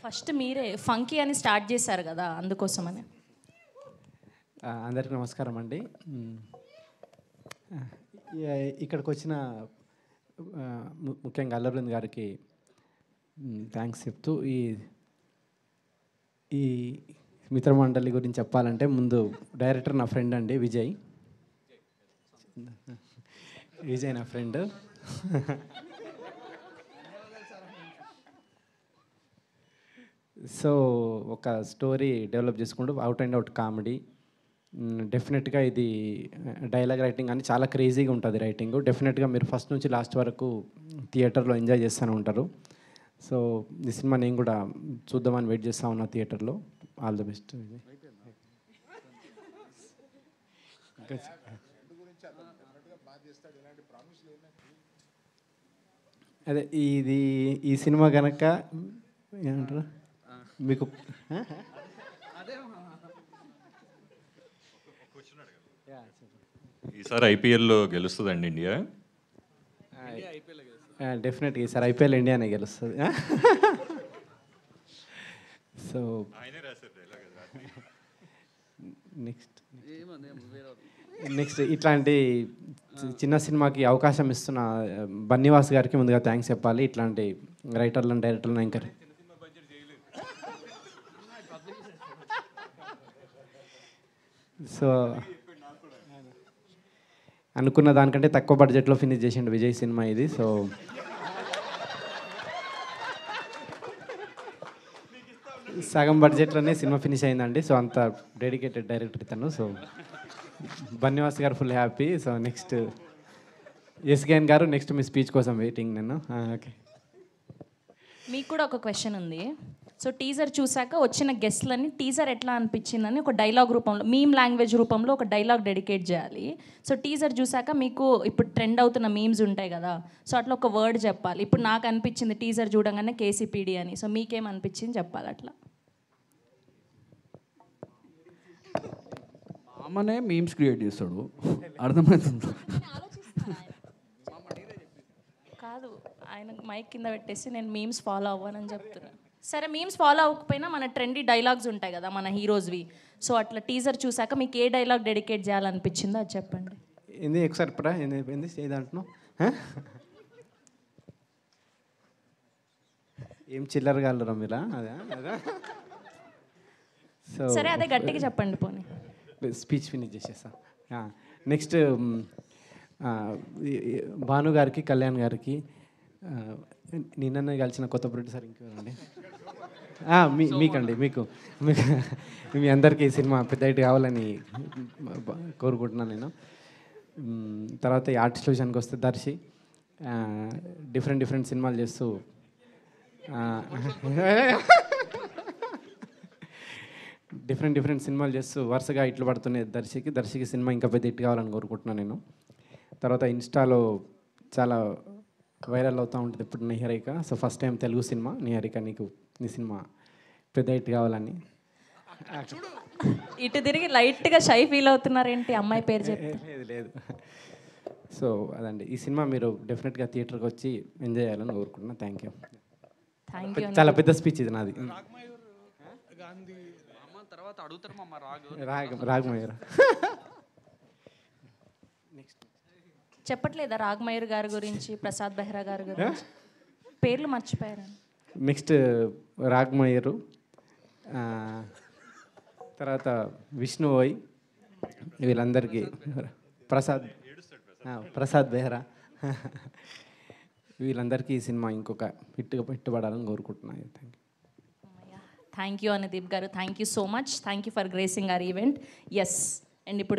First మీరే funky అని start చేశారు కదా, అందుకోసమని. అందరికీ నమస్కారం అండి. ఇక్కడికి వచ్చిన ముఖ్యంగా అల్లబృంద్ గారికి థ్యాంక్స్ చెప్తూ ఈ మిత్రమండలి గురించి చెప్పాలంటే ముందు డైరెక్టర్ నా ఫ్రెండ్ అండి, విజయ్ నా ఫ్రెండ్. సో ఒక స్టోరీ డెవలప్ చేసుకుంటూ అవుట్ అండ్ అవుట్ కామెడీ. డెఫినెట్గా ఇది డైలాగ్ రైటింగ్ అని చాలా క్రేజీగా ఉంటుంది రైటింగ్. డెఫినెట్గా మీరు ఫస్ట్ నుంచి లాస్ట్ వరకు థియేటర్లో ఎంజాయ్ చేస్తూనే ఉంటారు. సో ఈ సినిమా నేను కూడా చూద్దామని వెయిట్ చేస్తూ ఉన్నా థియేటర్లో. All the best. అదే ఈ సినిమా కనుక ఏమంటారు మీకు ఈసారి ఐపీఎల్లో గెలుస్తుందండి ఇండియా? డెఫినెట్గా ఈసారి ఐపీఎల్ ఇండియానే గెలుస్తుంది. సో నెక్స్ట్ ఇట్లాంటి చిన్న సినిమాకి అవకాశం ఇస్తున్న బన్నీవాస్ గారికి ముందుగా థ్యాంక్స్ చెప్పాలి. ఇట్లాంటి రైటర్లను డైరెక్టర్లను ఎంకరేజ్. సో అనుకున్న దానికంటే తక్కువ బడ్జెట్లో ఫినిష్ చేసిండు విజయ్ సినిమా ఇది. సో సగం బడ్జెట్లోనే సినిమా ఫినిష్ అయిందండి. సో అంత డెడికేటెడ్ డైరెక్టర్ ఇతను. సో బన్నీవాస్ గారు full happy. So next SKN గారు, నెక్స్ట్ మీ స్పీచ్ కోసం వెయిటింగ్ నేను. ఓకే, మీకు కూడా ఒక క్వశ్చన్ ఉంది. సో టీజర్ చూసాక వచ్చిన గెస్ట్లని టీజర్ ఎట్లా అనిపించిందని ఒక డైలాగ్ రూపంలో, మీమ్ లాంగ్వేజ్ రూపంలో ఒక డైలాగ్ డెడికేట్ చేయాలి. సో టీజర్ చూసాక మీకు ఇప్పుడు ట్రెండ్ అవుతున్న మీమ్స్ ఉంటాయి కదా, సో అట్లా ఒక వర్డ్ చెప్పాలి. ఇప్పుడు నాకు అనిపించింది టీజర్ చూడంగానే కేసీపీడీ అని. సో మీకేం అనిపించింది చెప్పాలి అట్లా. మామనే మీమ్స్ క్రియేట్ చేస్తాడు, అర్థమవుతుంది. కాదు, ఆయన మైక్ కింద పెట్టేసి నేను మీమ్స్ ఫాలో అవ్వనని చెప్తున్నాను. సరే, మీమ్స్ ఫాలో అవ్వకపోయినా మన ట్రెండీ డైలాగ్స్ ఉంటాయి కదా మన హీరోస్వి. సో అట్లా టీజర్ చూసాక మీకు ఏ డైలాగ్ డెడికేట్ చేయాలనిపించిందో అది చెప్పండి. ఏంది ఒకసారి పరా ఏంది ఏదంటున్నావు? ఏం చిల్లరగా వెళ్ళరా మీరా? అదే సో సరే, అదే గట్టిగా చెప్పండి పోనీ. స్పీచ్ ఫినిష్ చేసేసా. నెక్స్ట్ భాను గారికి, కళ్యాణ్ గారికి, నిన్ననే కలిసిన కొత్త ప్రొడ్యూసర్ ఇంకెవరండి, మీకండి, మీకు మీ అందరికీ ఈ సినిమా పెద్ద హిట్ కావాలని కోరుకుంటున్నాను నేను. తర్వాత ఈ ఆర్టిస్ట్ విషయానికి వస్తే దర్శి డిఫరెంట్ సినిమాలు చేస్తూ డిఫరెంట్ సినిమాలు చేస్తూ వరుసగా ఇట్లు పడుతున్నాయి దర్శికి సినిమా ఇంకా పెద్ద హిట్ కావాలని కోరుకుంటున్నాను నేను. తర్వాత ఇన్స్టాలో చాలా వైరల్ అవుతూ ఉంటుంది ఇప్పుడు Niharika. So first time Telugu cinema Niharika, నీ సినిమా పెద్ద హిట్ కావాలని. ఇటు తిరిగి లైట్గా షై ఫీల్ అవుతున్నారేంటి అమ్మాయి పేరు చెప్పి? లేదు. సో అదండి, ఈ సినిమా మీరు డెఫినెట్గా థియేటర్కి వచ్చి ఎంజాయ్ చేయాలని కోరుకుంటున్నాను. Thank you. చాలా పెద్ద స్పీచ్ ఇది నాది. రాగమయూర్ చెప్పట్లేదా రాగమయూర్ గారి గురించి, ప్రసాద్ బెహ్రా గారి గురించి? పేర్లు మర్చిపోయారు. నెక్స్ట్ రాగమయూరు, తర్వాత విష్ణువోయ్, వీళ్ళందరికీ, ప్రసాద్ బెహ్రా, వీళ్ళందరికీ ఈ సినిమా ఇంకొక హిట్ పడాలని కోరుకుంటున్నాను. థ్యాంక్ యూ అనుదీప్ గారు. Thank you so much. Thank you for gracing our event. Yes, and ఇప్పుడు